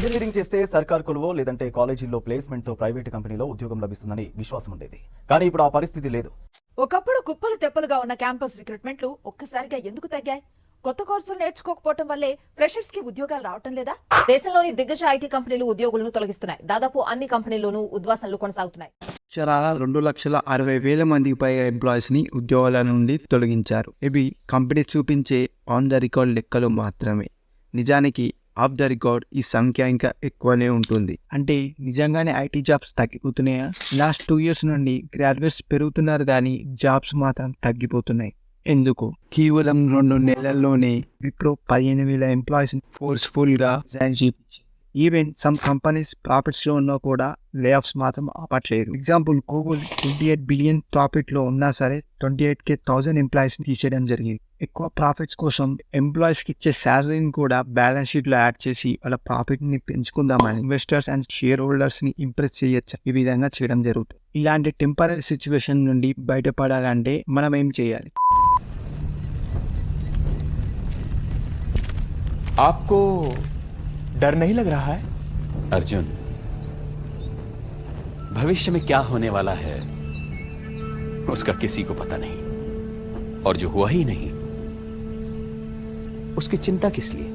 Engineering చేస్తే సర్కార్ కొలువో లేదంటే కాలేజీల్లో ప్లేస్మెంట్తో ప్రైవేట్ కంపెనీలో ఉద్యోగం లభిస్తుందని విశ్వాసం ఉండేది. కానీ ఇప్పుడు ఆ పరిస్థితి లేదు. ఒకప్పుడు కుప్పలు తెప్పలుగా ఉన్న క్యాంపస్ రిక్రూట్మెంట్లు ఒక్కసారిగా ఎందుకు తగ్గాయి? కొత్త కోర్సులు నేర్చుకోకపోవడం వల్లే ఫ్రెషర్స్ కి ఉద్యోగాలు రావటం లేదా? దేశంలోని దిగ్గజ ఐటీ కంపెనీలు ఉద్యోగులను తొలగిస్తున్నాయి. దాదాపు అన్ని కంపెనీల్లోనూ ఉద్వాసనలు కొనసాగుతున్నాయి. 2,60,000 మందికి పైగా ఎంప్లాయీస్ ని ఉద్యోగాల నుండి తొలగించారు. ఇవి కంపెనీ చూపించే ఆన్ ద రికార్డ్ లెక్కలు మాత్రమే. నిజానికి ఆఫ్ ద రికార్డ్ ఈ సంఖ్య ఇంకా ఎక్కువనే ఉంటుంది. అంటే నిజంగానే ఐటీ జాబ్స్ తగ్గిపోతున్నాయా? లాస్ట్ 2 years నుండి గ్రాడ్యుయేట్స్ పెరుగుతున్నారు కానీ జాబ్స్ మాత్రం తగ్గిపోతున్నాయి. ఎందుకు? కేవలం 2 నెలల్లోనే ఇప్పుడు 15,000 ఎంప్లాయీస్ ఫోర్స్ఫుల్ గా రిజైన్ చేయించి ఈవెన్ సమ్ కంపెనీస్ ప్రాఫిట్స్ లో ఉన్నా కూడా లే ఆఫ్స్ మాత్రం ఆపట్లేదు. ఎగ్జాంపుల్ గూగుల్ 28 బిలియన్ ప్రాఫిట్ లో ఉన్నా సరే 28,000 ఎంప్లాయీస్ తీసేయడం జరిగింది. ఎక్కువ ప్రాఫిట్స్ కోసం ఎంప్లాయీస్ కి ఇచ్చే శాలరీని కూడా బ్యాలెన్స్ షీట్ లో యాడ్ చేసి వాళ్ళ ప్రాఫిట్ ని పెంచుకుందామని ఇన్వెస్టర్స్ అండ్ షేర్ హోల్డర్స్ ని ఇంప్రెస్ చేయొచ్చు. ఈ విధంగా చేయడం జరుగుతుంది. ఇలాంటి టెంపరీ సిచ్యువేషన్ నుండి బయటపడాలంటే మనం ఏం చేయాలి? आपको डर नहीं लग रहा है? अर्जुन, भविष्य में क्या होने वाला है उसका किसी को पता नहीं, और जो हुआ ही नहीं उसकी चिंता किस लिए?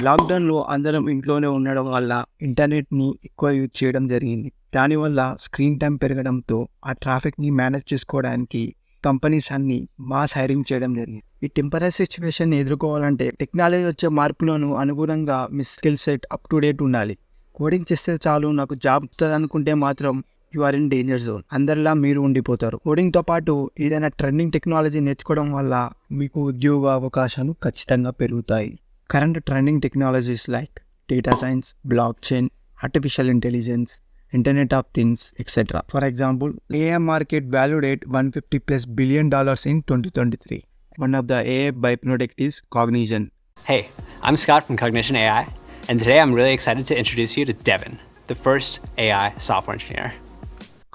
లాక్డౌన్లో అందరం ఇంట్లోనే ఉండడం వల్ల ఇంటర్నెట్ని ఎక్కువ యూజ్ చేయడం జరిగింది. దానివల్ల స్క్రీన్ టైం పెరగడంతో ఆ ట్రాఫిక్ని మేనేజ్ చేసుకోవడానికి కంపెనీస్ అన్ని మాస్ హైరింగ్ చేయడం జరిగింది. ఈ టెంపరీ సిచ్యువేషన్ ఎదుర్కోవాలంటే టెక్నాలజీ వచ్చే మార్పులను అనుగుణంగా మీ skill set up to date ఉండాలి. కోడింగ్ చేస్తే చాలు నాకు జాబ్ వస్తుంది అనుకుంటే మాత్రం you are in danger zone. అందరిలా మీరు ఉండిపోతారు. కోడింగ్తో పాటు ఏదైనా ట్రెండింగ్ టెక్నాలజీ నేర్చుకోవడం వల్ల మీకు ఉద్యోగ అవకాశాలు ఖచ్చితంగా పెరుగుతాయి. Current trending technologies like data science, block chain, artificial intelligence, Internet of Things, etc. For example, AI market valued at $150+ billion in 2023. One of the AI byproduct is Cognition. Hey, I'm Scott from Cognition AI, and today I'm really excited to introduce you to Devin, the first AI software engineer.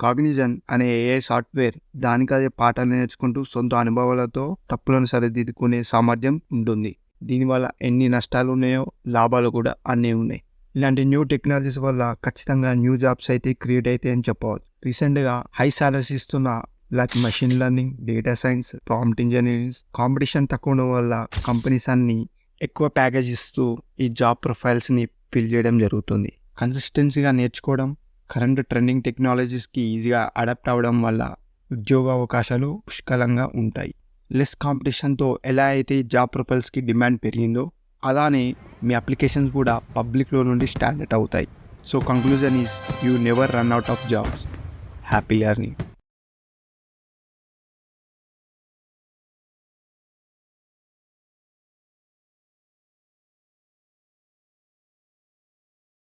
Cognition అనే AI software దానికదే పాఠాలు నేర్చుకుంటూ సొంత అనుభవాలతో తప్పులను సరిదిద్దుకునే సామర్థ్యం ఉంటుంది. దీనివల్ల ఎన్ని నష్టాలు ఉన్నాయో లాభాలు కూడా అన్నీ ఉన్నాయి. ఇలాంటి న్యూ టెక్నాలజీస్ వల్ల ఖచ్చితంగా న్యూ జాబ్స్ అయితే క్రియేట్ అవుతాయి అని చెప్పవచ్చు. రీసెంట్గా హై సాలరీస్ ఇస్తున్న like machine learning, data science, prompt engineering competition తక్కువ ఉండడం వల్ల కంపెనీస్ అన్ని ఎక్కువ ప్యాకేజ్ ఇస్తూ ఈ జాబ్ ప్రొఫైల్స్ని ఫిల్ చేయడం జరుగుతుంది. కన్సిస్టెన్సీగా నేర్చుకోవడం, కరెంట్ ట్రెండింగ్ టెక్నాలజీస్కి ఈజీగా అడాప్ట్ అవ్వడం వల్ల ఉద్యోగ అవకాశాలు పుష్కలంగా ఉంటాయి. లెస్ కాంపిటీషన్తో ఎలా అయితే జాబ్ ప్రొఫైల్స్కి డిమాండ్ పెరిగిందో అలానే మీ అప్లికేషన్స్ కూడా పబ్లిక్లో నుండి స్టాండర్డ్ అవుతాయి. So conclusion is you never run out of jobs. Happy learning.